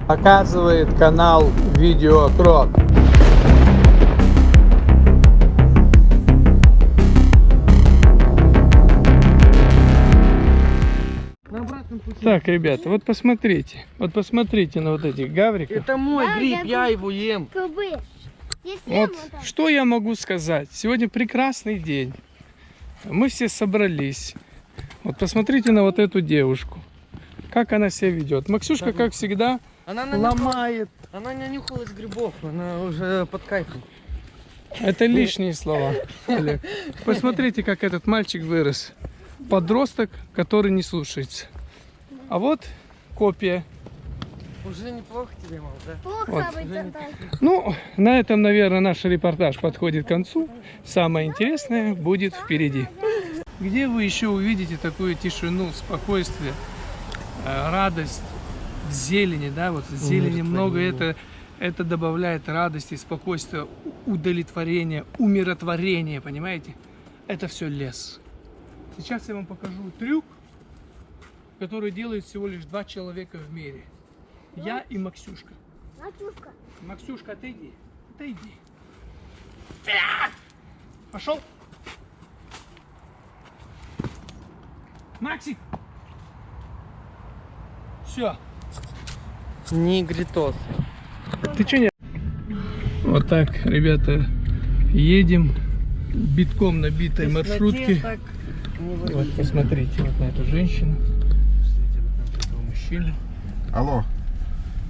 Показывает канал Видеокрот. Так, ребята, вот посмотрите на вот этих гавриков. Это мой гриб, я его ем. Вот что я могу сказать. Сегодня прекрасный день. Мы все собрались. Вот посмотрите на вот эту девушку. Как она себя ведет. Максюшка, как всегда, ломает. Она не нюхалась грибов, она уже под кайфом. Это лишние слова, Олег. Посмотрите, как этот мальчик вырос. Подросток, который не слушается. А вот копия. Уже неплохо тебе, мал, да? Вот. Ну, на этом, наверное, наш репортаж подходит к концу. Самое интересное будет впереди. Где вы еще увидите такую тишину, спокойствие, радость в зелени, да? Вот зелени много, это добавляет радости, спокойствия, удовлетворения, умиротворения, понимаете? Это все лес. Сейчас я вам покажу трюк, который делает всего лишь 2 человека в мире. Я и Максюшка. Максюшка, отойди. Пошел. Максик. Все. Негритос. Ты че не... Вот так, ребята, едем битком набитой маршрутки. Вот посмотрите вот на эту женщину. Посмотрите вот на этого мужчину. Алло.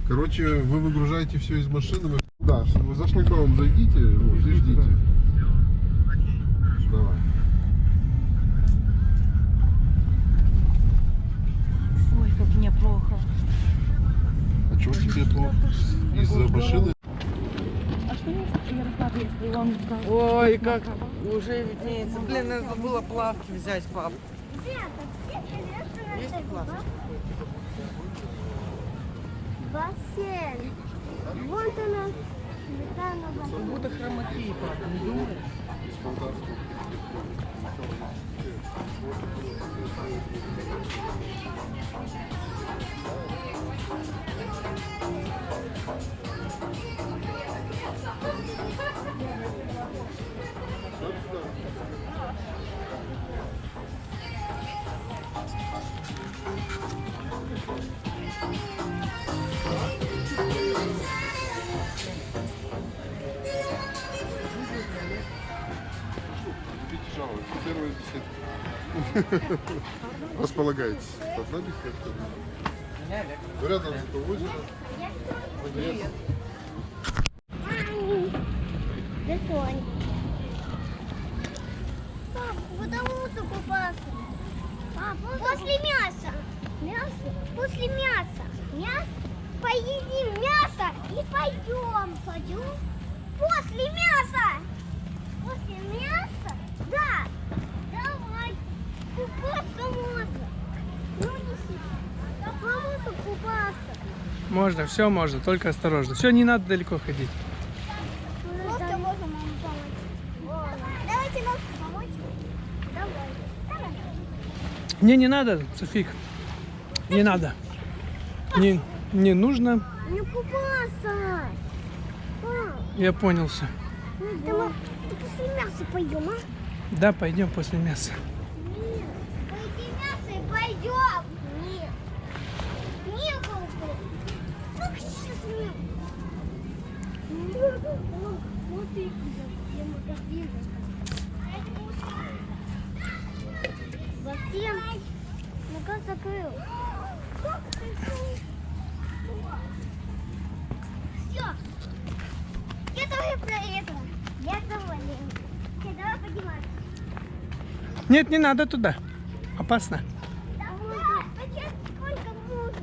Короче, вы выгружаете все из машины. Да, вы за шлагбаум зайдите, вот, и ждите. Давай. Ой, как мне плохо. А чего тебе плохо? Из-за машины? А что если Ярослав, если он скажет? Ой, как уже виднеется. Блин, я забыла плавки взять, пап. Есть плавки? Бассейн. Вот она. Как будто хромаки, пап, не думаешь? Первая беседа. Располагайтесь. Посадите как-то. Рядом зато озеро. Привет. Пап, потому что купаться. Пап, после мяса. После мяса. Поедим мясо и пойдем. После мяса. После мяса? Да. Давай. Купаться можно. Ну не сейчас. Можно купаться. Можно, все можно, только осторожно. Все, не надо далеко ходить. Просто можно маму помочь. Давайте нам помочь. Давай. Мне не надо, Софик. Не надо. Не нужно. Не купаться. Я понялся. Да после мяса пойдем, а? Да, пойдем после мяса. Нет. Поедим мясо и пойдем. Нет. Нет, как сейчас нет. Вот и я магазин. Бассейн. Ну-ка закрыл. Все. Я тоже проехала. Я доволен. Давай подниматься. Нет, не надо туда. Опасно. Давай. Сколько можно?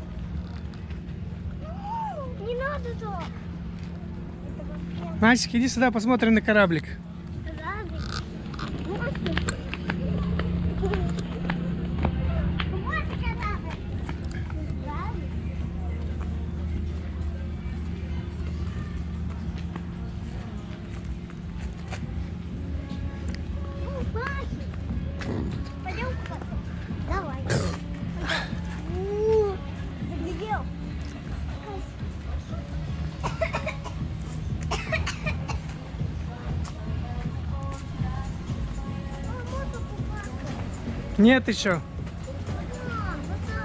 Не надо то. Настя, иди сюда, посмотрим на кораблик. Пойдем купаться. Давай. Нет еще. Вот так вот. Ну, вот это.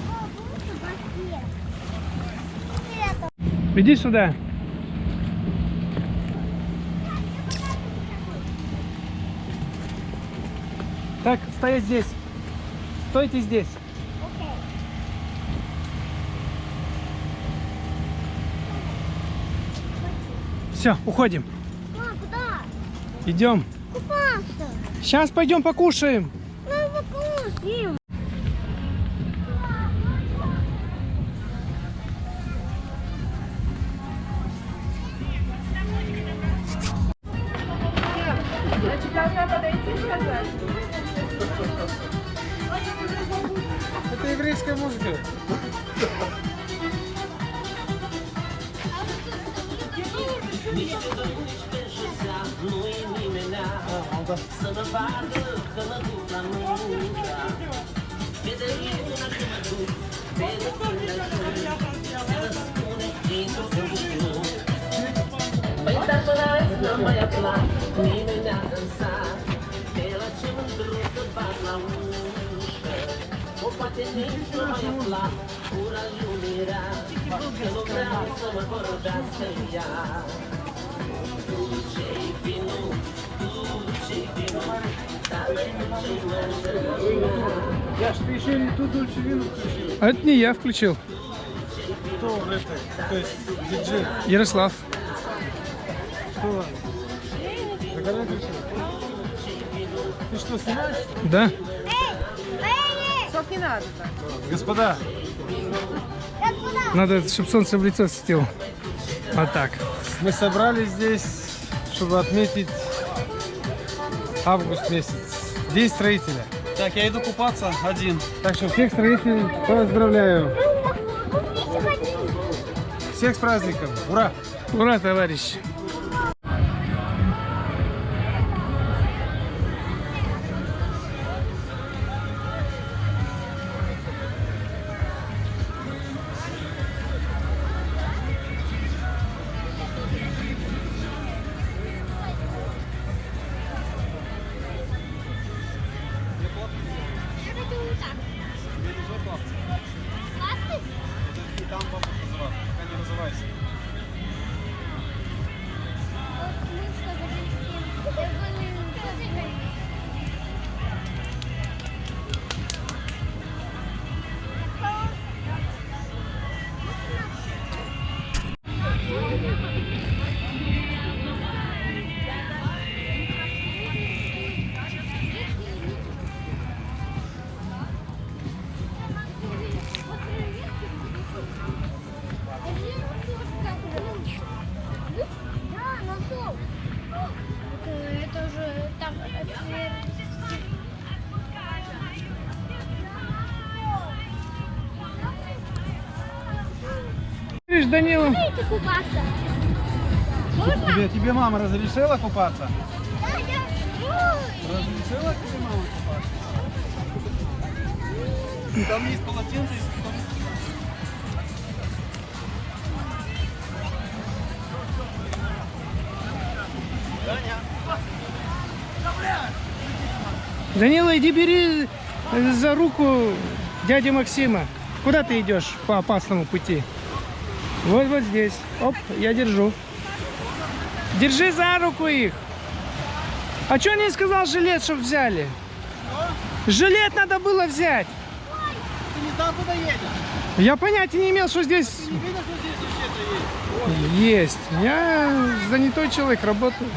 О, вот бассейн. Вот это. Иди сюда. Так, стоять здесь. Стойте здесь. Окей. Все, уходим. Мам, куда? Идем. Купаться. Сейчас пойдем покушаем. Ну, покушаем. Это еврейская музыка. Яш, ты еще не ту Дольче Вину включил. А это не я включил. Кто это? То есть диджей. Ярослав. Кто? Загорай включил. Ты что, снимаешь? Да. Сов, не надо так. Господа, Надо, чтобы солнце в лицо светило. Вот так. мы собрались здесь, чтобы отметить август месяц. День строителя. Так, я иду купаться один. Так что всех строителей поздравляю. Всех с праздником. Ура! Ура, товарищи. Да, нашел. Это уже там. Видишь, Данила? Идите купаться. Можно? Тебе мама разрешила купаться? Да, я. Разрешила тебе мама купаться? Там есть полотенце, если кто-то... Данила, иди бери за руку дядю Максима. Куда ты идешь по опасному пути? Вот здесь. Оп, я держу. Держи за руку их. А что не сказал жилет, чтобы взяли? Жилет надо было взять. Ты не знал, куда едешь? Я понятия не имел, что здесь Не видишь, что здесь вообще-то есть? есть. Я занятой человек, работаю.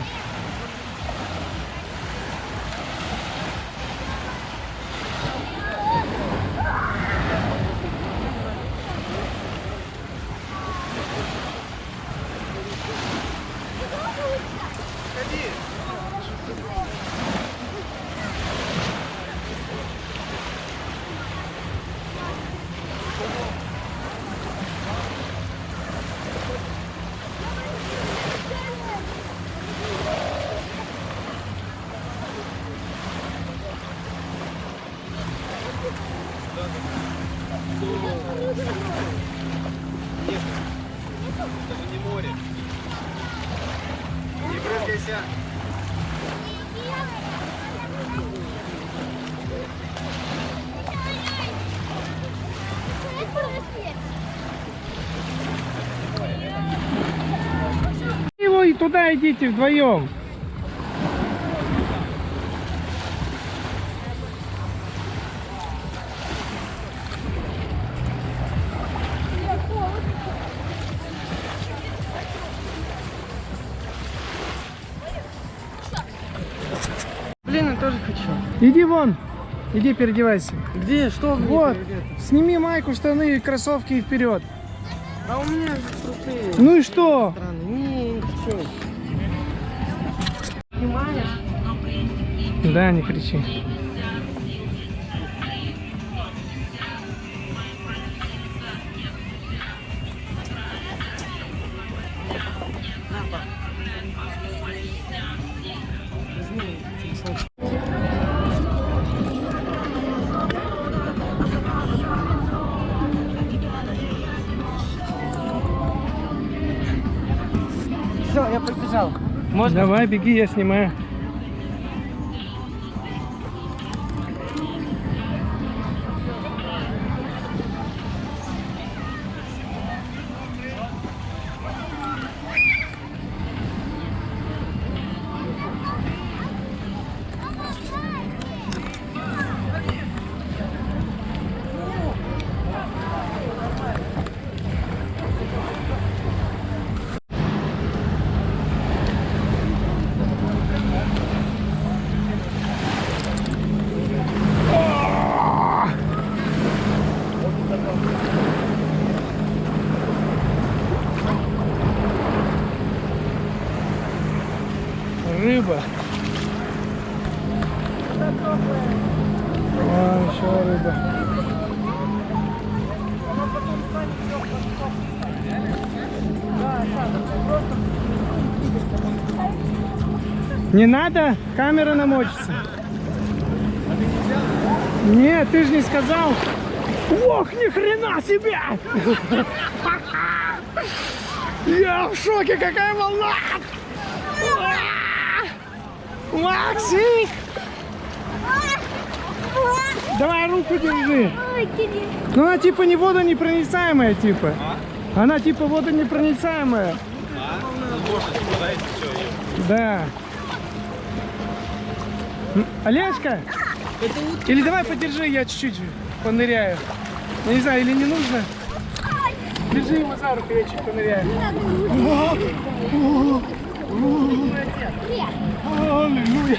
Не брызгайся. Его и туда идите вдвоем. Блин, я тоже хочу. Иди вон. Иди переодевайся. Где? Что? Где? Вот. Где? Сними майку, штаны, кроссовки и вперед. А у меня же крутые. Ну и что? Странные. Не хочу. Понимаешь? Да, не кричи. Все, я побежал. Можно? Давай, беги, я снимаю. Рыба. А, еще рыба. Не надо? Камера намочится. Нет, ты же не сказал. Ох, ни хрена себе! Я в шоке, какая волна! Максик! Давай руку держи. Ну она типа не водонепроницаемая, типа. Она типа водонепроницаемая. Да. Олежка? Или давай подержи, я чуть-чуть поныряю. Я не знаю, или не нужно. Держи его за руку, я чуть поныряю. Аллилуйя.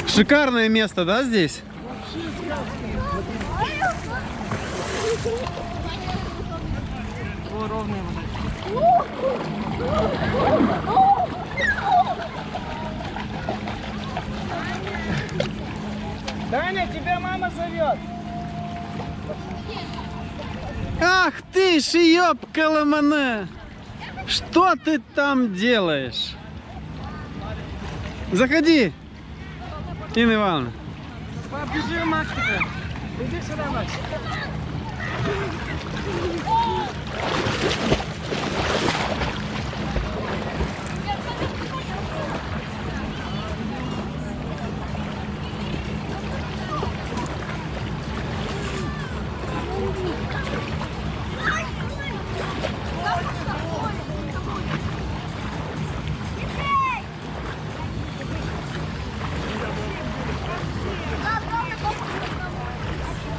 Шикарное место, да, здесь? О, ровные вот эти. Даня, тебя мама зовет. Ах ты ж ёбка ломане! Что ты там делаешь? Заходи, Инна Ивановна. Побежи, Максика. Иди сюда, Макс.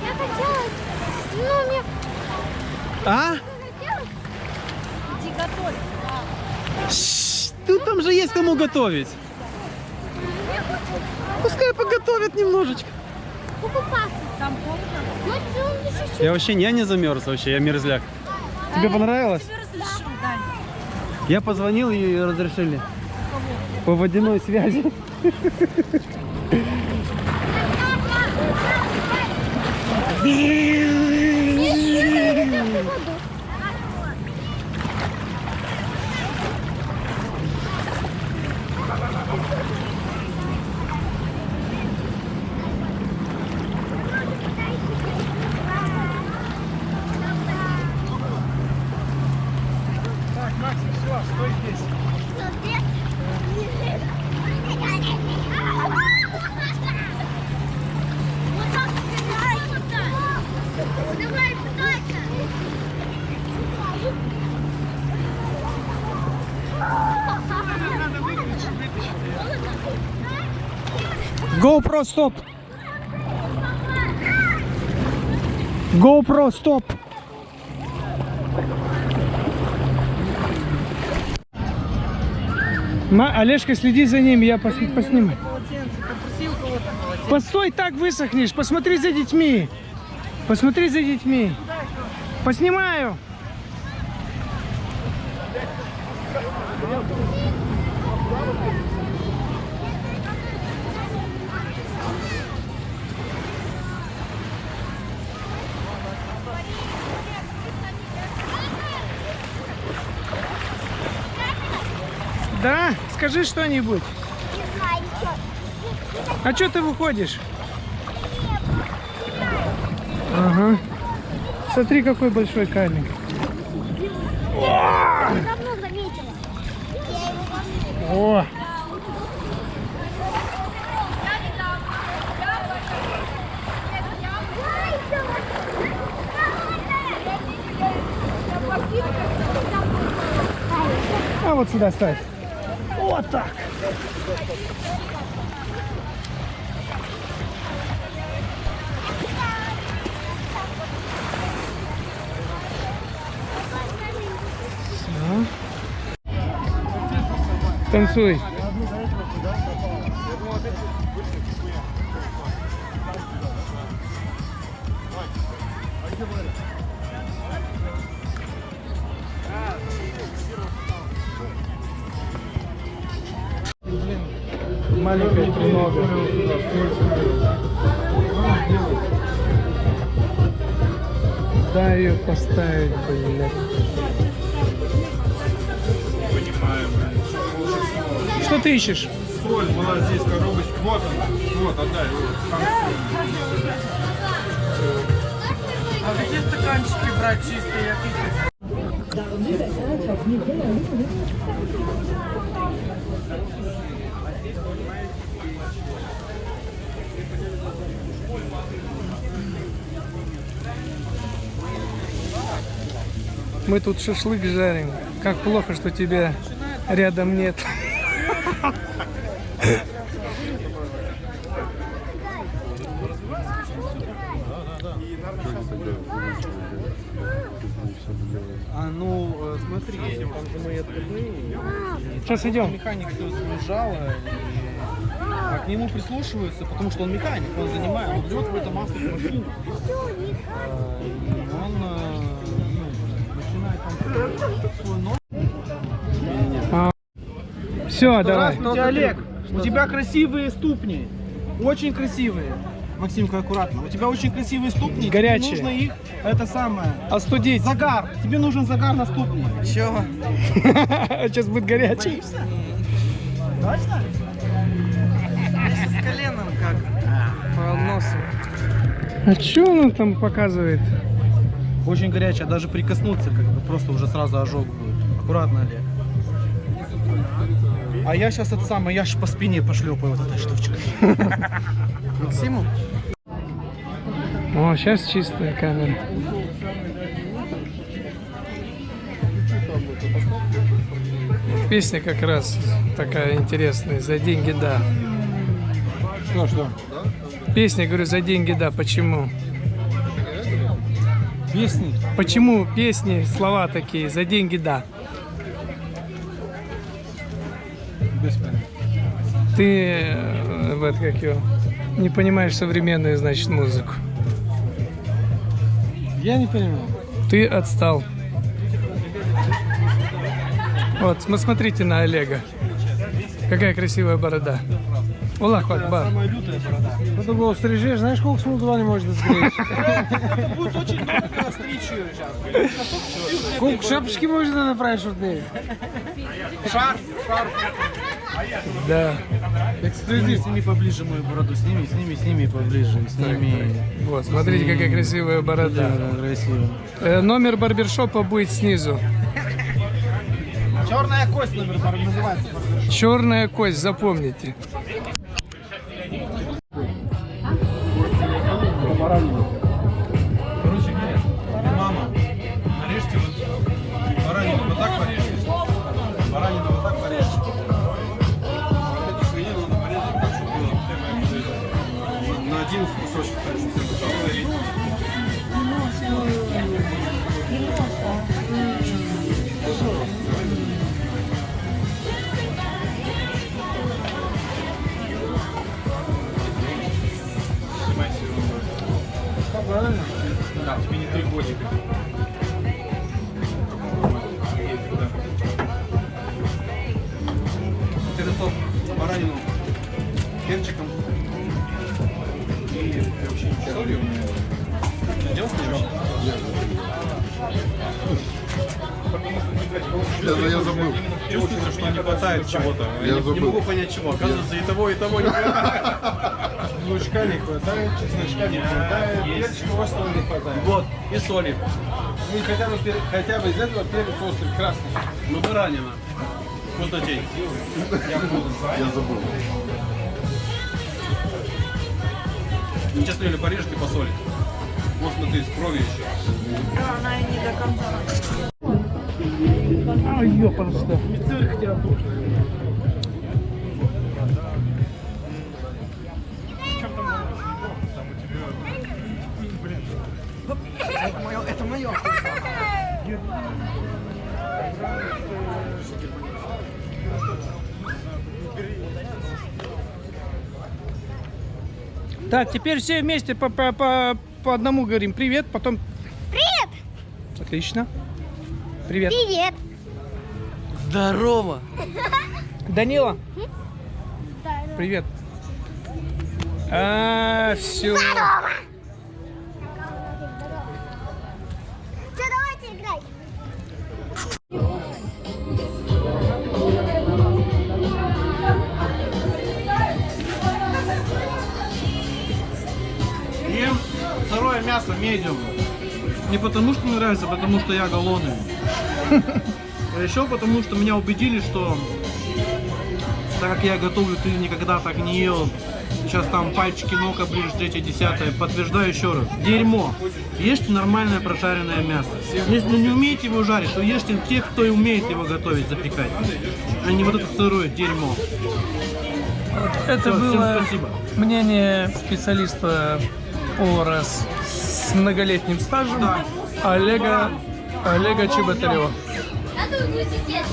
Я хотела, ну, мне А? хотелось идти готовить. Тут там же есть кому готовить. Пускай поготовят немножечко. Покупаться. Там помню. Ну, ты он еще Я вообще не замерз вообще, я мерзляк. Тебе понравилось? Разрешу, Дань. Я позвонил и разрешили. По водяной связи. Давай, пытайся. GoPro, стоп! GoPro, стоп! Олежка, следи за ним, я посниму. Полотенце, попроси у кого-то полотенце. Постой, так высохнешь. Посмотри за детьми. Посмотри за детьми. Поснимаю. Да, скажи что-нибудь. А что ты выходишь? Ага. Смотри, какой большой камень. Давно заметила. О! А вот сюда ставь. Вот так. Все. Танцуй. Маленькая тренога. Да, ее поставить, блядь. Что ты ищешь? Соль была здесь, коробочка. Вот она. Вот, отдай. А где стаканчики брать чистые, я пить? Мы тут шашлык жарим. Как плохо, что тебя рядом нет. Смотри, там же мои отходные. Сейчас идем. Механик все съезжал, а к нему прислушиваются, потому что он механик, он занимает, он берет в это масло в машину. И он начинает там свой нос. Все, давай. Здравствуйте, Олег. У тебя красивые ступни. Очень красивые. Максимка, аккуратно. У тебя очень красивые ступни. Горячие. Тебе нужно их, это самое, Остудить. загар. Тебе нужен загар на ступни. Чего? Сейчас будет горячий. Точно? С коленом как? По носу. А что он там показывает? Очень горячая, даже прикоснуться, как бы просто уже сразу ожог будет. Аккуратно, Олег. А я сейчас это самое, я ж по спине пошлепаю вот этой штучкой. Максиму? О, сейчас чистая камера. Песня как раз такая интересная. За деньги да. Что? Песня, говорю, за деньги да. Почему? Песни? Почему песни, слова такие, за деньги да? Ты, вот как его, не понимаешь современную, значит, музыку. Я не понимаю. Ты отстал. Вот, смотрите на Олега. Какая красивая борода. Аллаху Акбар. Самая лютая борода. Потом его стрижешь, знаешь, сколько смолдова не может стричь? Это будет очень долго стричь ее сейчас. Сколько шапочки можно направить, чтобы ты? Шарф. Да. Сними поближе мою бороду, сними поближе, сними. Вот, смотрите, какая красивая борода. Да, красиво. Номер барбершопа будет снизу. Черная кость номер называется. Черная кость, запомните. Короче, Да, тебе не 3 годика. Пересол баранину перчиком и солью. Делал ничего? Я забыл. Чувствуется, что не хватает чего-то. Я Не забыл. могу понять чего. Оказывается, и того не хватает. Лучка не хватает, чесночка не хватает, перчика острого не хватает. Вот, и соли. Ну и хотя бы из этого перец острый, красный. Ну, баранина. Вкуснотень. Я забыл. Сейчас или порежешь и посолить. Вот смотри, с кровью еще. Да, она и не до конца. Ай, ёпарасота. Это мое. Так, теперь все вместе по одному говорим привет, потом... Привет! Отлично. Привет. Привет! Здорово. Данила. Привет. Все. Все, давайте играть. Ем сырое мясо медиум. Не потому что мне нравится, а потому что я голодный. А еще потому что меня убедили, что так как я готовлю, ты никогда так не ел. Сейчас там пальчики ног оближешь, 3-10. Подтверждаю еще раз. Дерьмо. Ешьте нормальное прожаренное мясо. Если не умеете его жарить, то ешьте тех, кто и умеет его готовить, запекать. А не вот это сырое дерьмо. Это Всё, всем было спасибо. мнение специалиста повара с многолетним стажем Олега Чеботарева. А тут будет сидеть.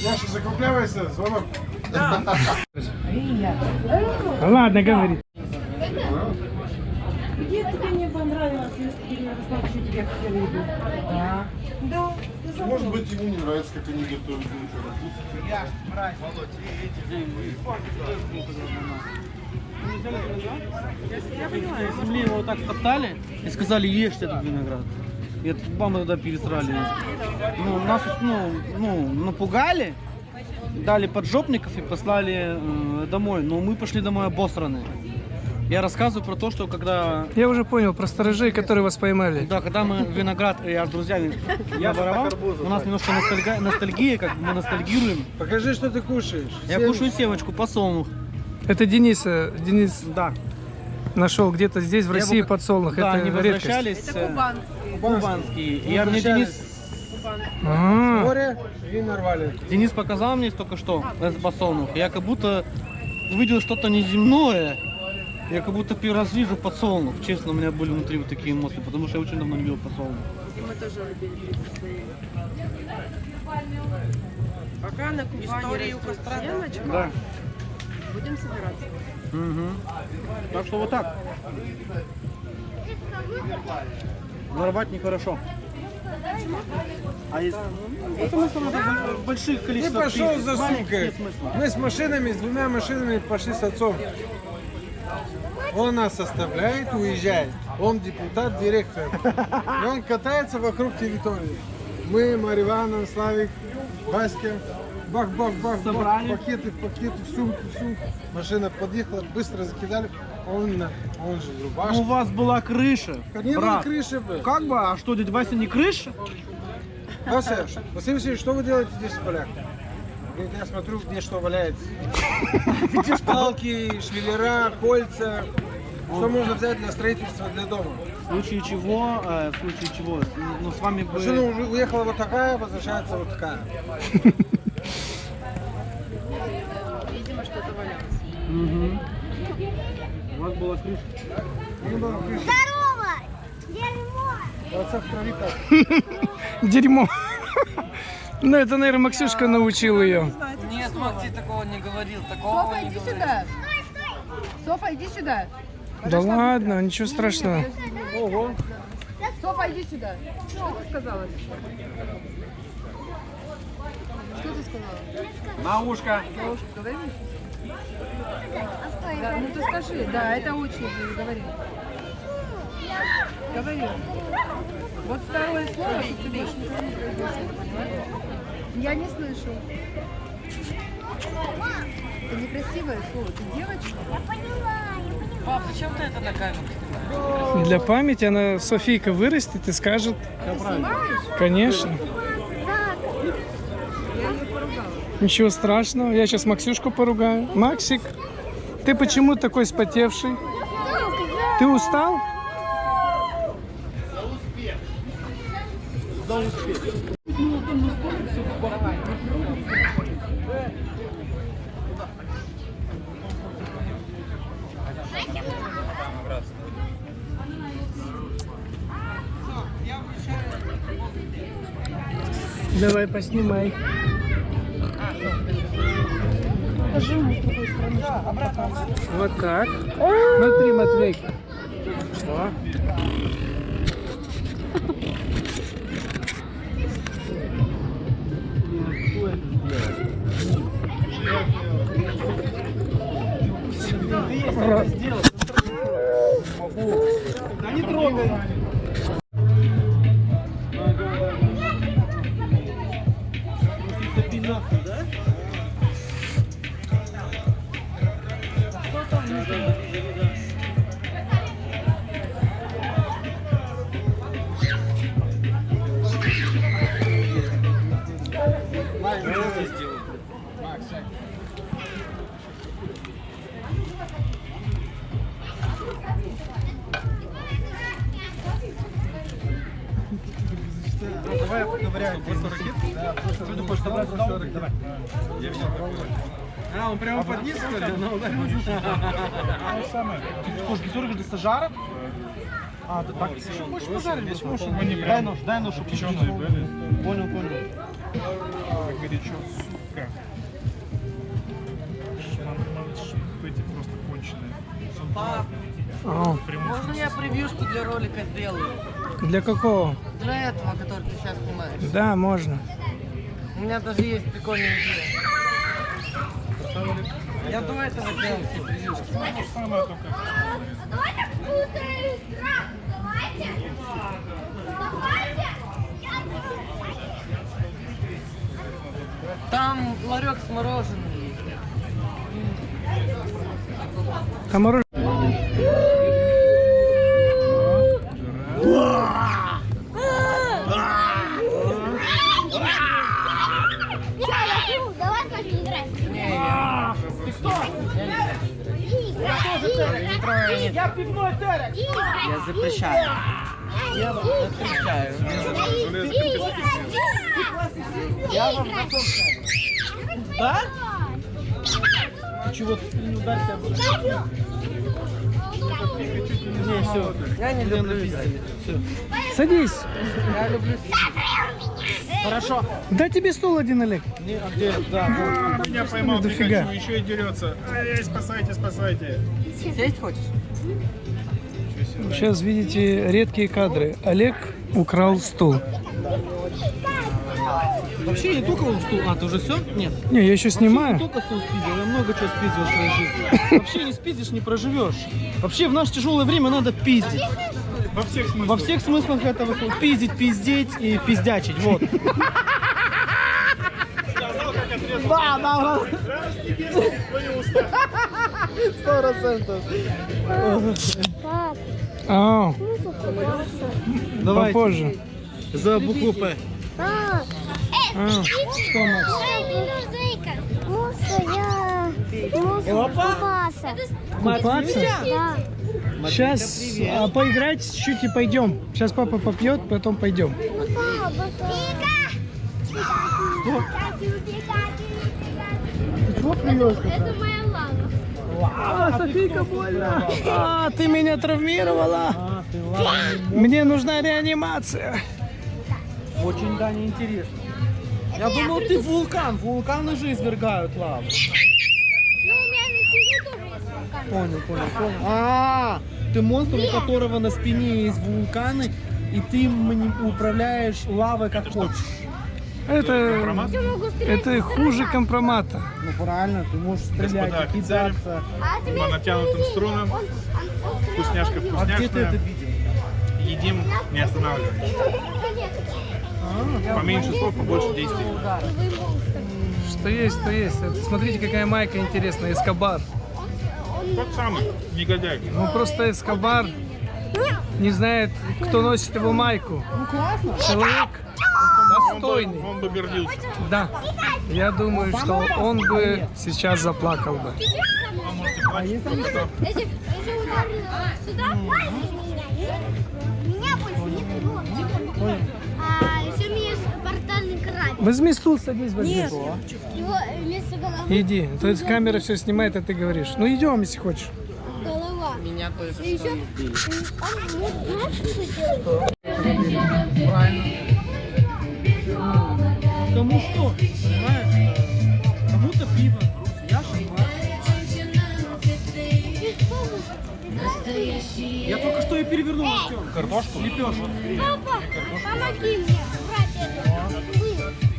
Яша, закругляйся, звонок. Ладно, говори. Где тебе не понравилось, если Ярослав тебе хотели? Да. Может быть, ему не нравится, как они готовят. Я понимаю, если мне его вот так топтали и сказали, ешьте этот виноград. И это мамы туда пересрали. Ну, нас напугали, дали поджопников и послали домой. Но мы пошли домой обосранные. Я рассказываю про то, что когда... Я уже понял про сторожей, которые вас поймали. Да, когда мы виноград, я с друзьями воровал, у нас немножко ностальгия, как мы ностальгируем. Покажи, что ты кушаешь. Я кушаю семечку, подсолнух. Это Денис Да. нашел где-то здесь, в России, его- подсолнух. Да, Это они редкость. возвращались. Кубанские. И я мне А, Море и нарвали. Денис показал мне только что этот подсолнух. Я как будто увидел что-то неземное. Я как будто первый раз вижу подсолнух. Честно, у меня были внутри вот такие эмоции, потому что я очень давно не видел подсолнух. Мы тоже любили. Пока на Кубани растет семечко, Да. будем собираться. Угу. Так что вот так. Воровать нехорошо. А если... Потому что надо в больших Ты количествах пошел пить. за Маленьких сумкой. нет смысла. Мы с машинами, с 2 машинами пошли с отцом. Он нас составляет, уезжает. Он депутат, директор. И он катается вокруг территории. Мы, Марья Ивановна, Славик, Васька. Бах-бах-бах, Собрали. пакеты, в сумку. Машина подъехала, быстро закидали. Он же У рубашка. вас была крыша, Не было брат. крыши бы. Как бы, а что, дядя Вася не крыша? Василий Васильевич, что вы делаете здесь в полях? Говорит, я смотрю, где что валяется. Где палки, швеллера, кольца. Что можно взять для строительства для дома? В случае чего, ну, с вами бы... Машина уже уехала вот такая, возвращается вот такая. Видимо, что-то валялось. Мгм. У вас была крыша. Здорово! Дерьмо! Отца в крови как. Дерьмо. Ну, это, наверное, Максюшка научил ее. Нет, Макси такого не говорил. Такого Софа, не иди говорил. сюда. Софа, иди сюда. Да ладно, ничего страшного. Ого. Софа, иди сюда. Что ты сказала? Что ты сказала? На ушко. На ушко говори. Да, ну ты скажи. Да, это очень говори. Говори. Вот второе слово ты больше никогда не произносил, понимаешь? Я не слышу. Это некрасивое слово. Ты девочка? Пап, зачем ты это на камеру снимаешь? Для памяти она, Софийка, вырастет и скажет. Ты снимаешь? Конечно. Я ее поругала. Ничего страшного. Я сейчас Максюшку поругаю. Максик, ты почему такой спотевший? Ты устал? Давай поснимай. Вот так. Смотри, Матвейка. Что? Да не трогай. Да? Давай поковыряем. Просто ракет? Да, просто ракет. Ты хочешь собрать просто ракет? Давай. А, он прямо под низ, что ли? Ну, ударил. Слушай, гитуры для стажара? А, ты так еще хочешь пожарить? Дай нож, чтобы печеные были. Понял. Горячо, сука. Эти просто конченые. Пап, А, можно я превьюшку для ролика сделаю? для какого? Для этого, который ты сейчас снимаешь. Да, можно. У меня даже есть прикольная идея. Я до этого делал все превьюшки. Самое только. Давайте вкусная игра! Давайте! Давайте! Там ларек с мороженым есть. Там мороженое. Давай с нами играть. Ты кто? Я пивной Терек. Я запрещаю. Я запрещаю. Я вам запрещаю. Да? Ты чего? Ты не ударься. Не, все. Я не люблю пиздить. Все. Садись. Я люблю Хорошо. Дай тебе стул один, Олег. А где? Да, вот. Меня поймал Дофига. Пикачу, еще и дерется. Ай, спасайте, спасайте. Сесть хочешь? Сейчас видите редкие кадры. Олег украл стул. Вообще не только он стул. А, ты уже все? Нет. Не, я еще Не снимаю. только стул спиздил, я много чего спиздил в своей жизни. Вообще не спиздишь, не проживешь. Вообще в наше тяжелое время надо пиздить. Во всех смыслах. Во всех смыслах этого слова. Пиздить, пиздеть и пиздячить. Вот. Да. 100%. А, Давайте. попозже. За букву П. Что, Макс? Купаться. Купаться? Да. Сейчас поиграть чуть-чуть и пойдем. Сейчас папа попьет, потом пойдем. Это моя лава. Софийка, больно. Ты меня травмировала. Мне нужна реанимация. Очень, да, неинтересно. Я думал, ты вулкан. Вулканы же извергают лаву. Ну, у меня на спине тоже есть вулкан. Понял. Ты монстр, у которого на спине есть вулканы, и ты управляешь лавой как хочешь. Это Я могу стрелять. хуже компромата. Ну правильно, ты можешь стрелять, Господа офицеры, кидаться. по натянутым струнам, вкусняшка А где ты это вкусняшная, видел? едим, не останавливаемся. Поменьше слов, побольше действий. Что есть, то есть. Это, смотрите, какая майка интересная. Эскобар. Тот самый негодяй. Ну просто Эскобар не знает, кто носит его майку. Ну классно. Человек достойный. Он бы гордился. Да. Я думаю, что он бы сейчас заплакал бы. А может и плачет. Если ударила сюда, меня больше не трогает. Еще у меня есть портальный краб. Возьми стул, садись, возьми. Его вместо головы Иди. То есть камера все снимает, а ты говоришь. Ну идем, если хочешь. голова. Меня только И еще он знаешь, что Кому что? Понимаешь? Кому-то пиво. Я шампан. Я только что ее перевернул, Артем. Картошку? Лепешку. Папа, помоги мне брать это.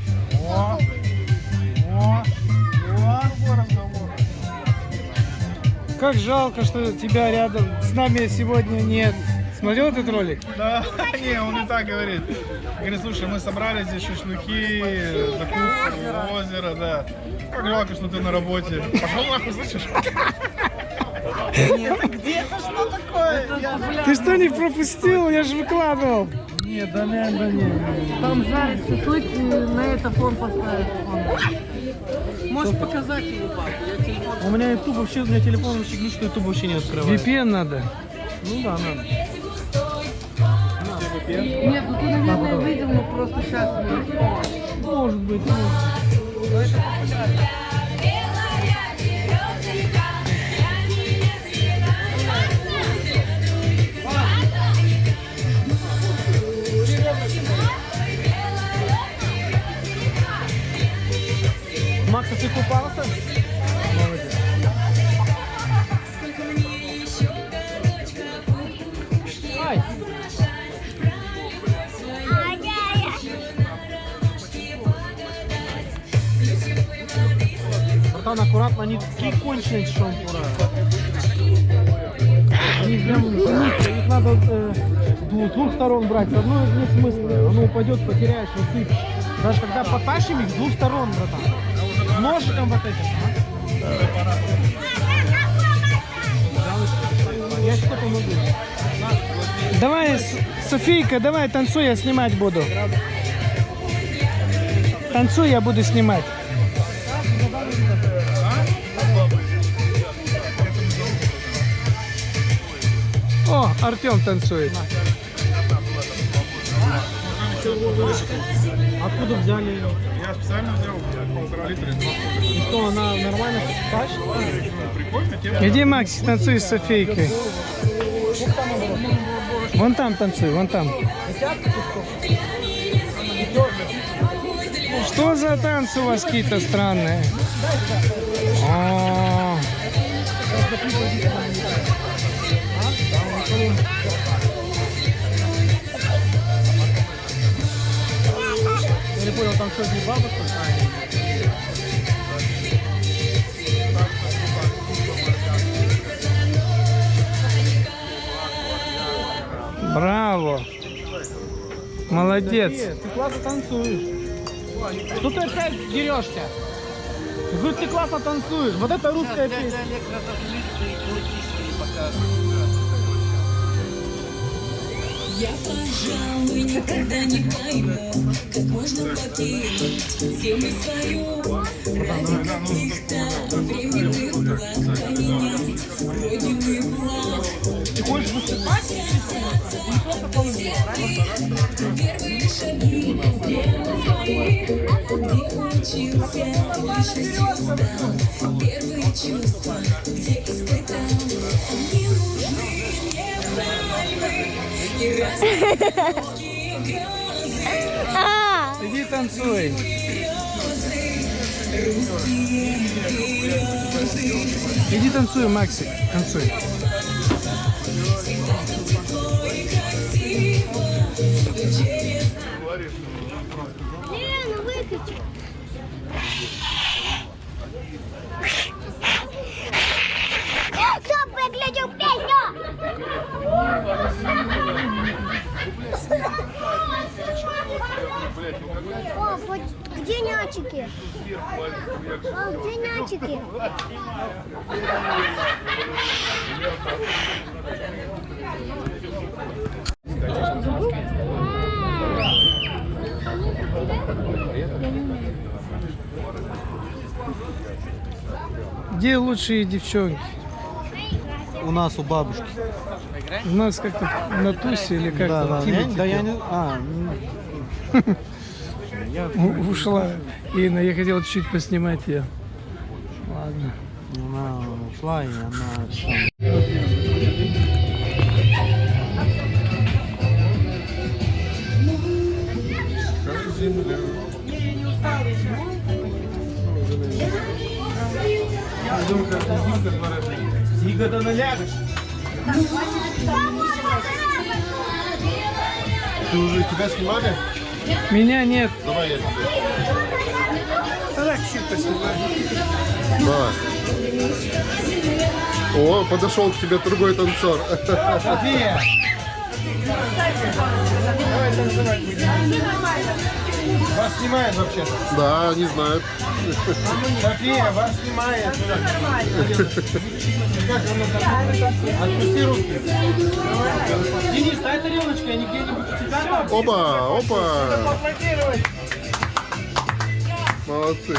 Как жалко, что тебя рядом с нами сегодня нет. Смотрел этот ролик? Да, не, он и так говорит. Говорит, слушай, мы собрали здесь шашлыки, закуску, озеро, да. Как жалко, что ты на работе. Пошел нахуй, слышишь? Ты что, не пропустил? Я же выкладывал. Нет, да нет. Там жарит шашлык и на это фон поставить. Можешь показать его, папа? Я телефон. У меня YouTube вообще, у меня телефон вообще глючит, что YouTube вообще не открывает. VPN надо. Ну да, надо. Нет, ну ты, наверное, видел, но просто сейчас не вспомнил. Может быть. Макс, а ты купался? Молодец. Ай! Братан, аккуратно, они такие конченые, что он Они прям тянутся, их надо с двух сторон брать, с одной нет смысла, оно упадет, потеряешь, насыпь. Даже когда потащим их с двух сторон, братан. Ножиком вот этим, Я что помогу. Давай, Софийка, давай, танцуй, я снимать буду. Танцуй, я буду снимать. О, Артем танцует. Откуда взяли ее? Я специально взял 1,5 литра. И что, она нормально тащит? Прикольно, тема. Иди, Макс, танцуй с Софийкой. Вон там танцуй, вон там. Что за танцы у вас какие-то странные? О, Я не понял, там что, не баба, что ли? браво. Молодец. Ты классно танцуешь. Что ты опять дерешься? Я говорю, ты классно танцуешь. Вот это русская песня. Олег разозлится и кулаки свои покажет. Я, пожалуй, никогда не пойму, как можно покинуть землю свою ради каких-то временных благ, поменять родины благ. Отказаться от газеты, первые шаги сделал свои, где учился, личностью стал, первые чувства, где испытал. Не нужны мне пальмы и разные грозы. Иди танцуй. Иди танцуй, Максик, танцуй. Лена, выключи. Кто выключил песню? О, где нячики? О, где нячики? Где лучшие девчонки? У нас у бабушки. У нас как-то на тусе или как-то? Ушла Инна, я хотел чуть-чуть поснимать ее. Ладно. Она ушла, и она... Тихо, ты налягаш. Ты уже тебя снимали? Меня нет. Давай я тебя. Давай чуть поснимай. Давай. О, подошел к тебе другой танцор. София! Давай танцевать будем. Вас снимают вообще-то? Да, не знают. София, вас снимает. Отпусти руки. Денис, дай тарелочку, я где-нибудь у тебя там. Опа, опа. Молодцы.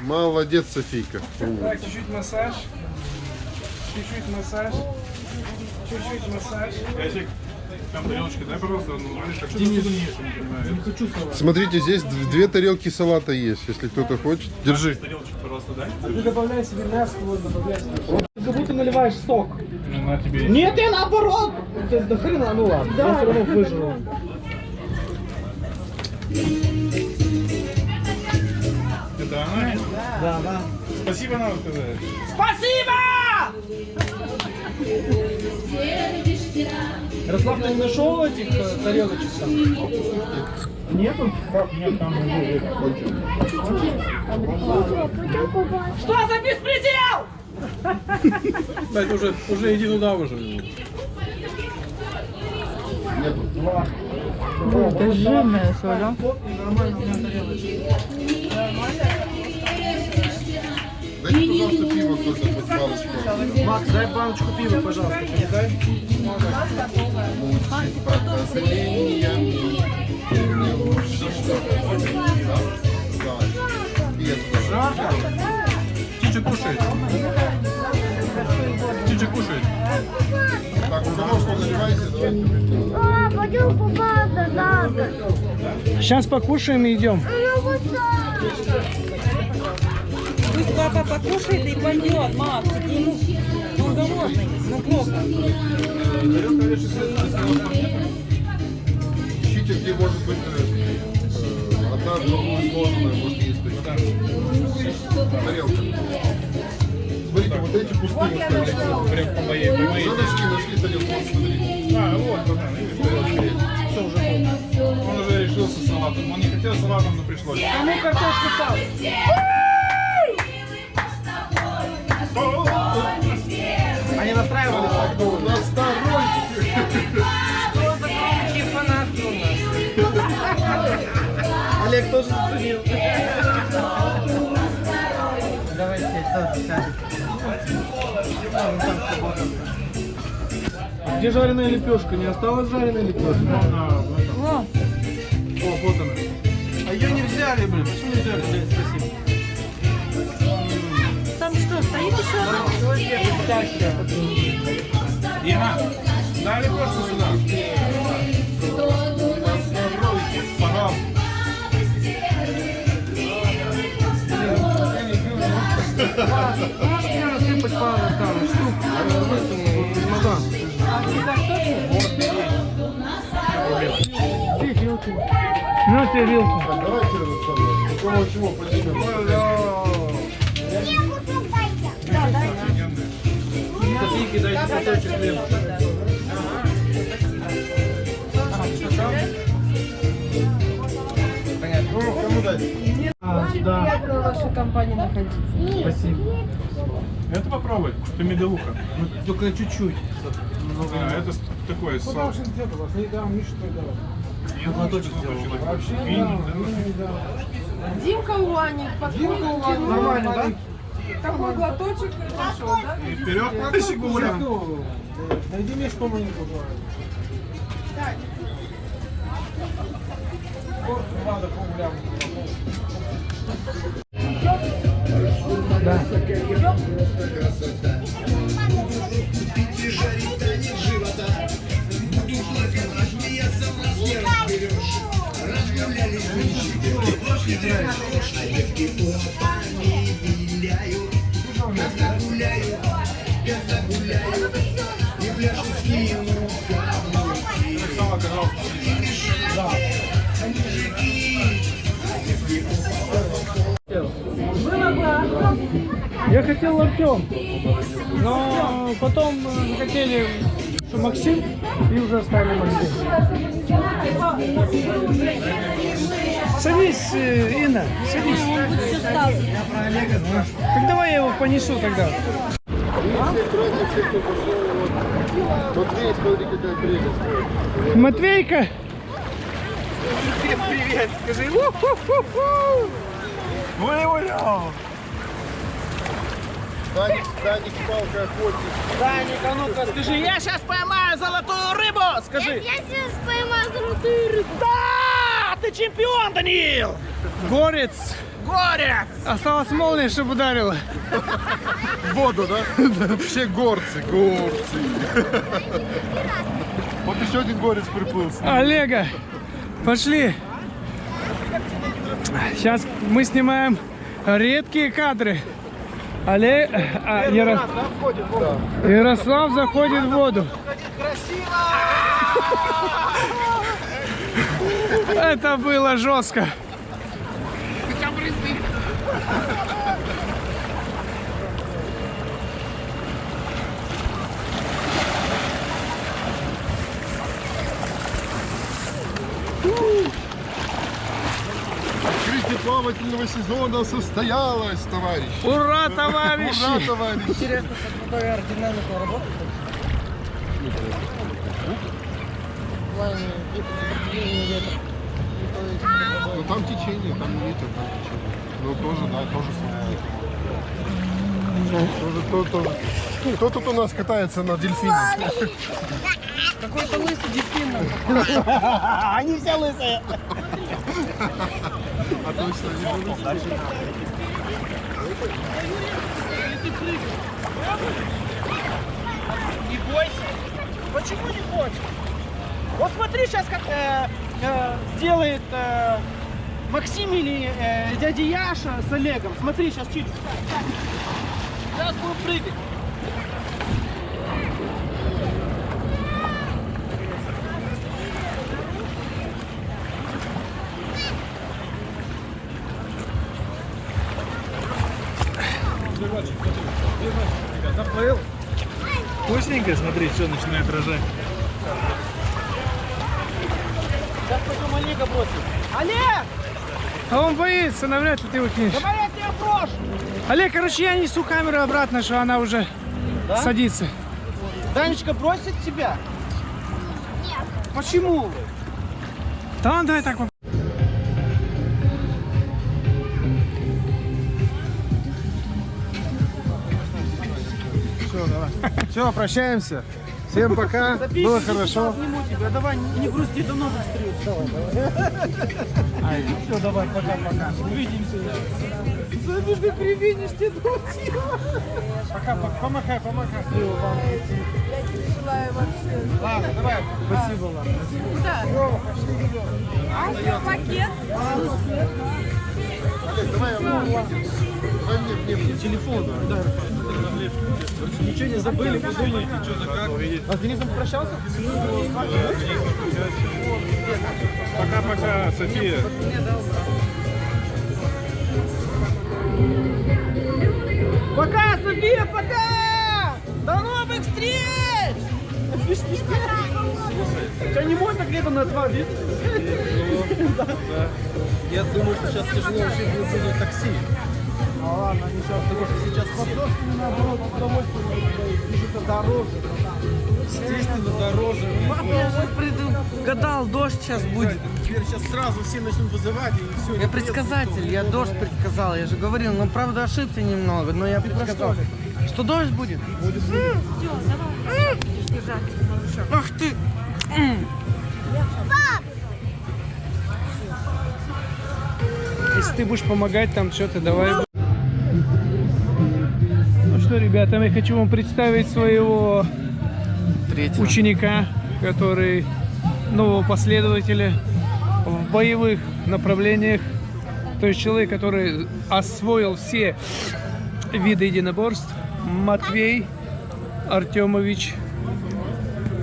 Молодец, Софийка. Давай чуть-чуть массаж. Чуть-чуть массаж. Чуть-чуть массаж. Там тарелочка, дай, пожалуйста, ну, Денис, не хочу салат. Смотрите, здесь 2 тарелки салата есть, если кто-то хочет. Держи. Тарелочку, пожалуйста, дай. Ты добавляй себе мясо, вот добавляй себе. Ты как будто наливаешь сок. Ну, на тебе. Нет, я наоборот! Ты до хрена, ну ладно, я все равно выживу. Это она? Да, да. Спасибо надо сказать. Спасибо! Ярослав, ты не нашел этих тарелочек там? Нету? Как нет, там уже Что за беспредел? Да, это уже иди туда уже. Это жирная соль, а? Дайте, пожалуйста, пиво тоже под баночку. Макс, дай баночку пива, пожалуйста. Дай. Чича кушает. Чича кушает. Так, у кого что наливайте, давайте. А, пойдем купаться надо. Сейчас покушаем и идем. Ну вот так. Пусть папа покушает и пойдет, Макс. Ему он голодный, но плохо. Ищите, где может быть одна с другой сложенная, может есть тарелка. Смотрите, вот эти пустые остались. Прям по моей. Нашли тарелку, вот смотрите. А, вот, тарелочка. Все уже было. Он уже решился с салатом. Он не хотел салатом, но пришлось. Кому картошку сал? Они настраивались так долго. На сторонке. Что за громкие фанатки у нас? Олег тоже заценил. Давайте тоже сядем. Где жареная лепешка? Не осталось жареной лепешки? О, вот она. А ее не взяли, блин. Почему не взяли? Блин, спасибо. Там что, стоит еще одна? Дима, дай лепешку сюда. Пора. Можешь мне насыпать пару там штук? Вилки. На тебе вилку. Давайте это самое. Такого чего поднимем. Софийке дайте кусочек хлеба. Ну, кому дать? Приятно в вашей компании находиться. Спасибо. Это попробуй. Это медовуха. Ну, только чуть-чуть. Это такое Куда соус. уж где-то вас не дам, ни что делать. Я глоточек сделал. Вообще не Винник, дам, да? не дам. Димка Уаник подходит. Димка Уаник, Нормально, да? Такой глоточек и пошел, да? И вперед надо сигуля. Ну, найди место помаленьку. Надо полграмма. Я хотел Артем, но потом хотели что Максим и уже стали Максим. Садись, Инна, садись. Так давай я его понесу тогда. Матвей, смотри, какая прелесть. Матвейка. Привет, скажи. Даник с палкой охотник. Даник, а ну-ка, скажи, я сейчас поймаю золотую рыбу, скажи. Я сейчас поймаю золотую рыбу. Да, ты чемпион, Даниил. Горец. Горец. Осталось молния, чтобы ударила. В воду, да? Все горцы. Вот еще один горец приплыл. Олега, пошли. Сейчас мы снимаем редкие кадры. Ярослав заходит в воду. Это было жестко. Открытие плавательного сезона состоялось, товарищ. Ура, товарищи! Ура, товарищ! Интересно, как такая аэродинамика работает? В плане сопротивления ветра. Ну там течение, там не ветер, там течение. Ну тоже, да, тоже самое. Кто тут у нас катается на дельфине? Какой-то лысый дельфин. Они все лысые. А точно, не буду. Не бойся. Почему не хочешь? Вот смотри сейчас, как сделает Максим или дядя Яша с Олегом. Смотри, сейчас чуть. Сейчас будем прыгать. Заплыл. Вкусненько, смотри, все начинает рожать. Сейчас пойдем Олега бросим. Олег! А он боится, навряд ли ты его кинешь. Давай я тебя брошу. Олег, короче, я несу камеру обратно, что она уже садится. Данечка бросит тебя? Нет. Почему? Да ладно, давай так. Все, прощаемся. Всем пока. Было хорошо. Сниму тебя. Давай, не грусти, до новых встреч. Все, давай, пока-пока. Увидимся. Ты привинишь, ты Пока, помахай. Желаю вообще. Ладно, давай. Спасибо, ладно. Куда? А что, пакет? Телефон, да. Ничего не забыли, подумайте, что да как. А с Денисом попрощался? Пока-пока, София. Пока, София, пока! До новых встреч! Тебя не можно где-то на 2, видишь? Я думаю, что сейчас тяжело очень будет вызвать такси. А ладно, они сейчас поддошки, наоборот, удовольствие движется дороже. Естественно, дороже. Я же предугадал, дождь сейчас будет. Теперь сейчас сразу все начнут вызывать и все. Я предсказатель, я дождь предсказал, я же говорил, но правда ошибся немного, но я предсказал. Что дождь будет? Все, давай. Будешь держать, малыша. Ах ты! Если ты будешь помогать там что-то, давай. Ну что, ребята, я хочу вам представить своего ученика, который нового последователя в боевых направлениях. То есть человек, который освоил все виды единоборств. Матвей Артемович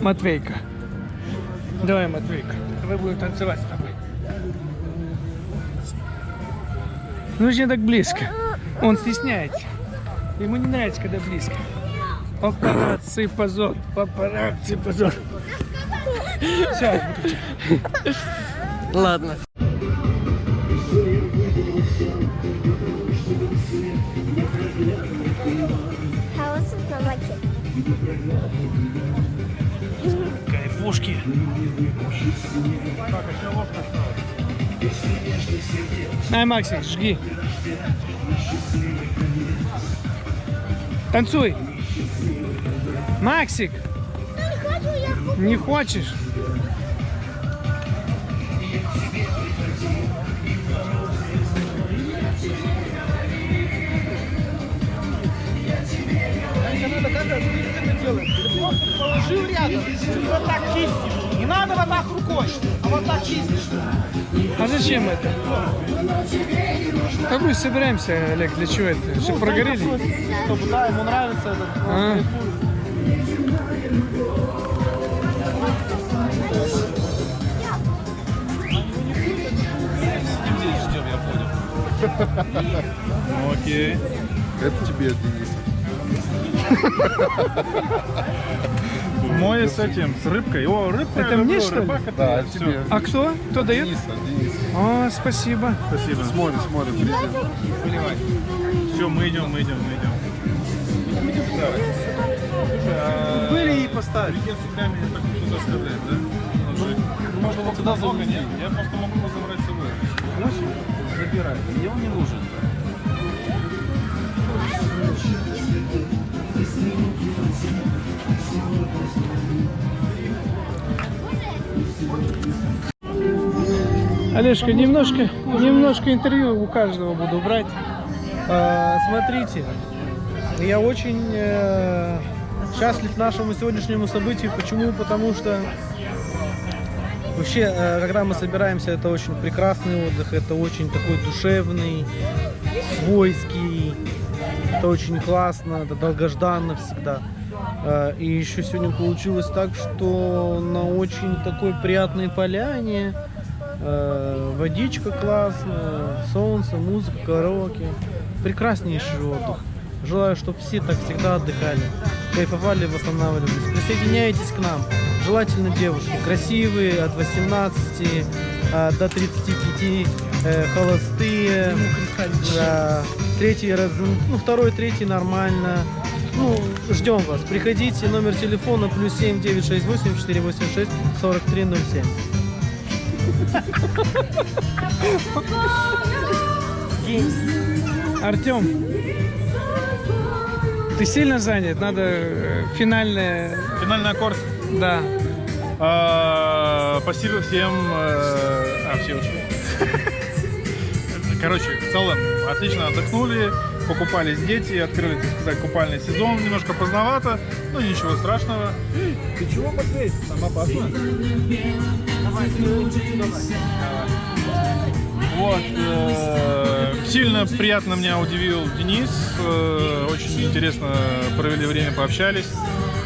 Матвейко. Давай, Матвейко, мы будем танцевать с тобой. Ну зачем так близко? Он стесняется. Ему не нравится, когда близко. Папарацци, позор. Папарацци, позор. Все, Ладно. кайфушки. Ай, Максик, жги. Танцуй. Максик. Не хочешь? Положил рядом, вот так чистишь. Не надо вот так рукой, а вот так чистишь. А зачем это? Да пусть собираемся, Олег, для чего это? Чтобы прогорели? Чтобы, да, ему нравится этот. А. Окей. Это тебе от Дениса. Мой с этим, с рыбкой. О, рыбка. Это мне, что ли? Рыбак, это Да, всё. тебе. А кто? Кто дает? Денис. О, спасибо. Спасибо. Смотри, видишь. Все, мы идем. Давай. Слушай, а Были и поставили. Вегет с углями так туда оставлять, да? Можно вот туда много нет. Я просто могу его забрать с собой. Забирай. Мне он не нужен. Олежка, немножко интервью у каждого буду брать. Смотрите, я очень счастлив нашему сегодняшнему событию. Почему? Потому что вообще, когда мы собираемся, это очень прекрасный отдых, это очень такой душевный, свойский, это очень классно, это долгожданно всегда. И еще сегодня получилось так, что на очень такой приятной поляне, водичка классная, солнце, музыка, караоке. Прекраснейший отдых. Желаю, чтобы все так всегда отдыхали, кайфовали, восстанавливались. Присоединяйтесь к нам. Желательно девушки красивые, от 18 до 35, холостые, третий раз, ну, второй, третий нормально. Ну, ждем вас. Приходите, номер телефона +7 968 486 4307. Артем, Ты сильно занят? Надо финальное... Финальный аккорд. Да. Спасибо всем. Все ушли. Короче, в целом, отлично отдохнули, покупались дети, открыли, так сказать, купальный сезон. Немножко поздновато, но ничего страшного. Ты чего посмотреть? Там опасно. Вот. Сильно приятно меня удивил Денис. Очень интересно провели время, пообщались.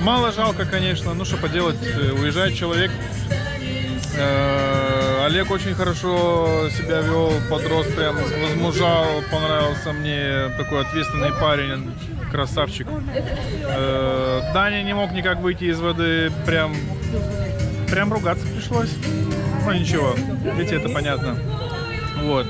Мало жалко, конечно, ну что поделать, уезжает человек. Олег очень хорошо себя вел, подрос, прям возмужал, понравился мне, такой ответственный парень, красавчик. Даня не мог никак выйти из воды, прям ругаться пришлось. Ну ничего, ведь это понятно. Вот,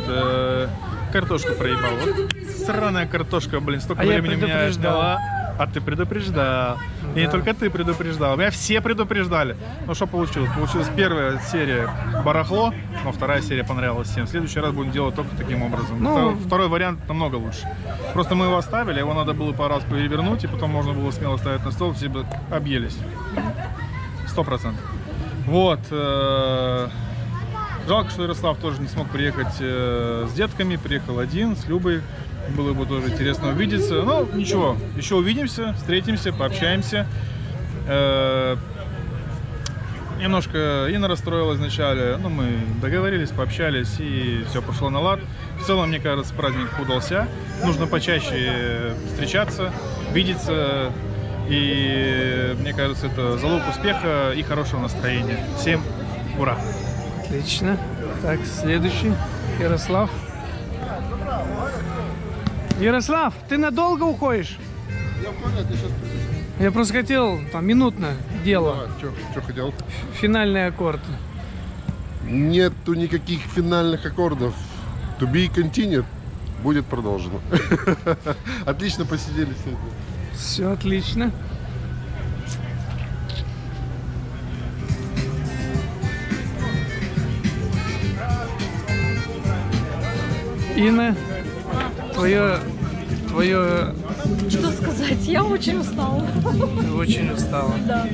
картошку проебал. Вот сраная картошка, блин, столько времени меня ждала. А ты предупреждал. И не только ты предупреждал. Меня все предупреждали. Ну что получилось? Получилась первая серия барахло, но вторая серия понравилась всем. В следующий раз будем делать только таким образом. Ну, второй вариант намного лучше. Просто мы его оставили, его надо было пару раз перевернуть, и потом можно было смело ставить на стол, все бы объелись. 100%. Вот. Жалко, что Ярослав тоже не смог приехать с детками. Приехал один, с Любой. Было бы тоже интересно увидеться. Ну, ничего, еще увидимся, встретимся, пообщаемся. Немножко Инна расстроилась вначале, но мы договорились, пообщались, и все пошло на лад. В целом, мне кажется, праздник удался. Нужно почаще встречаться, видеться. И мне кажется, это залог успеха и хорошего настроения. Всем ура! Отлично. Так, следующий. Ярослав. Ярослав, ты надолго уходишь? Я понял, ты сейчас... Я просто хотел, там, минутно дело. Что хотел? Финальный аккорд. Нету никаких финальных аккордов. To be continued. Будет продолжено. Отлично посидели сегодня. Все отлично. Инна, твое... Что сказать? Я очень устала. Ты очень устала. Да.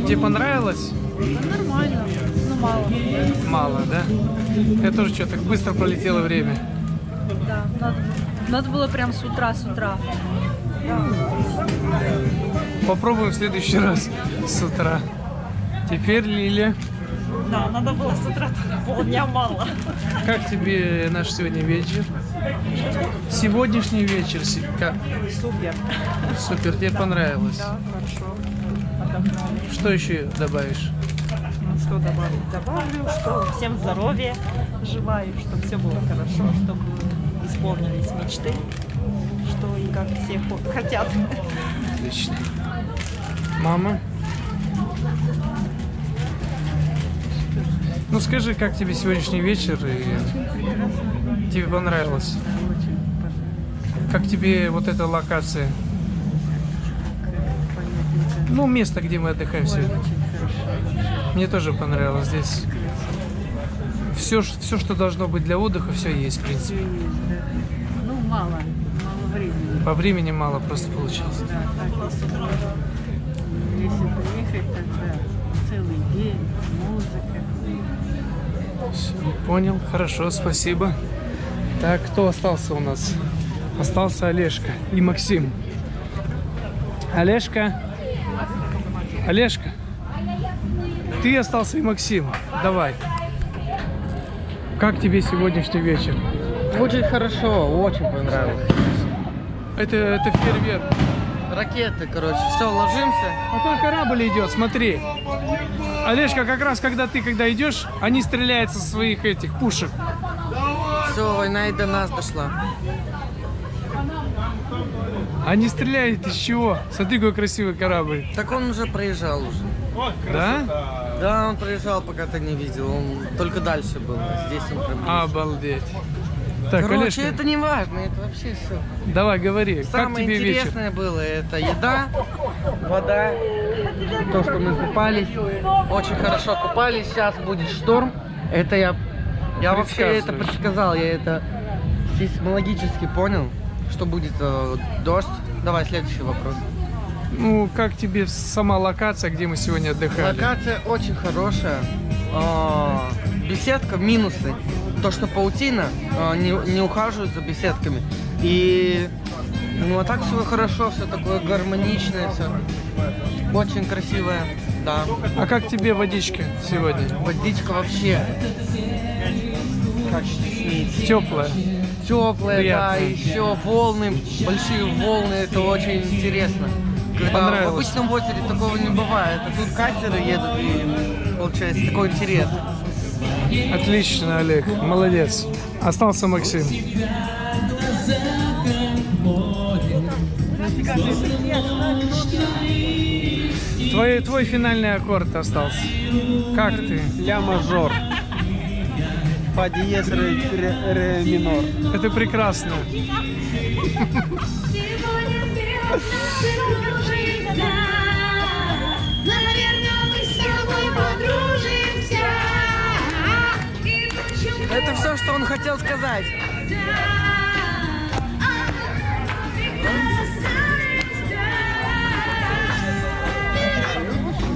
Тебе понравилось? Нормально, но мало. Мало, да? Я тоже что-то так быстро пролетело время. Да, надо было прям с утра. Попробуем в следующий раз с утра. Теперь Лиля. Да, надо было с утра, полдня мало. Как тебе наш сегодня вечер? Сегодняшний вечер как? Супер. Супер, тебе понравилось? Да, хорошо. Что еще добавишь? Ну что добавить? Добавлю, что всем здоровья желаю, чтобы все было хорошо, чтобы исполнились мечты, что и как все хотят. Отлично. Мама? Ну скажи, как тебе сегодняшний вечер и тебе понравилось? Как тебе вот эта локация? Ну, место, где мы отдыхаем сегодня. Мне тоже понравилось здесь. Все, что должно быть для отдыха, все есть, в принципе. Ну, мало времени. По времени мало просто получилось. Да, так, если приехать, тогда целый день, музыка. Все, понял, хорошо, спасибо. Так, кто остался у нас? Остался Олежка и Максим. Олежка, ты остался и Максим. Давай. Как тебе сегодняшний вечер? Очень хорошо, очень понравилось. Это фейерверк. Ракеты, короче, все, ложимся. А то корабль идет, смотри. Олежка, как раз когда идешь, они стреляют со своих этих пушек. Все, война и до нас дошла. Они стреляют из чего? Смотри, какой красивый корабль. Так он уже проезжал уже. Да? Да, он проезжал, пока ты не видел. Он только дальше был, а здесь он прям ближе. Обалдеть. Так, Короче, Олежка, это не важно, это вообще все. давай, говори, как Самое тебе вечер? интересное было, это еда, вода, то, что мы купались. Очень хорошо купались, сейчас будет шторм. Это я вообще это предсказал, я это сейсмологически понял, что будет дождь, Давай следующий вопрос. Ну, как тебе сама локация, где мы сегодня отдыхали? Локация очень хорошая. Беседка, минусы. То, что паутина, не ухаживают за беседками. И ну а так все хорошо, все такое гармоничное, все очень красивое, да. А как тебе водичка сегодня? Водичка вообще, как снится. Теплая. Теплая, да, Приятная. еще волны, большие волны, это очень интересно. Когда в Понравилось. обычном озере такого не бывает, а тут катеры едут и получается такой интерес. Отлично, Олег, молодец. Остался Максим. Твой финальный аккорд остался. Как ты? Ля мажор. Фа диез, ре минор. Это прекрасно. Это все, что он хотел сказать.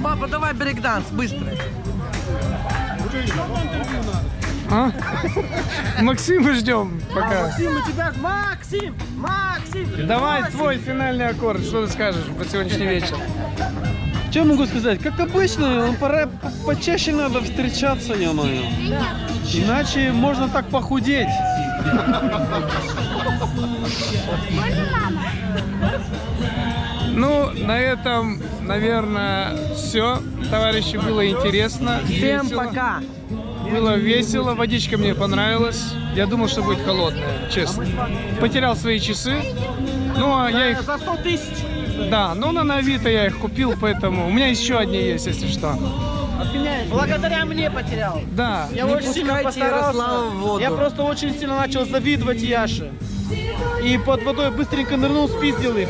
Папа, давай брейкданс, быстро. А? Максима ждем пока. Максим, у тебя... Максим! Максим! Давай твой финальный аккорд. Что ты скажешь про сегодняшний вечер? Что могу сказать? Как обычно, пора почаще надо встречаться, ё-моё. Иначе можно так похудеть. Ну, на этом, наверное, все. Товарищи, было интересно. Всем весело. пока. Было весело, водичка мне понравилась. Я думал, что будет холодная, честно. Потерял свои часы. Ну, а я их... За 100 тысяч. Да, ну на Авито я их купил, поэтому... У меня еще одни есть, если что. Благодаря мне потерял. Да. Я очень сильно пускайте Ярослава постарался. в воду. Я просто очень сильно начал завидовать Яше. И под водой быстренько нырнул, спиздил их.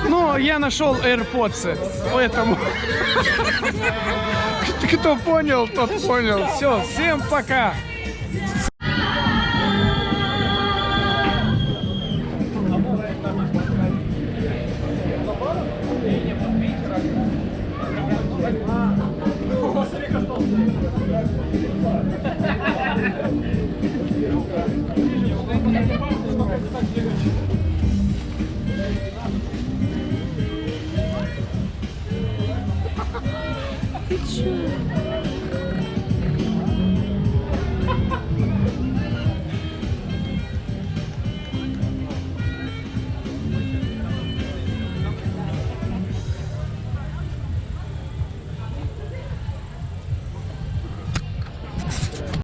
Ну, я нашел AirPods, поэтому... Кто понял, тот понял. Все, всем пока. Ты чё?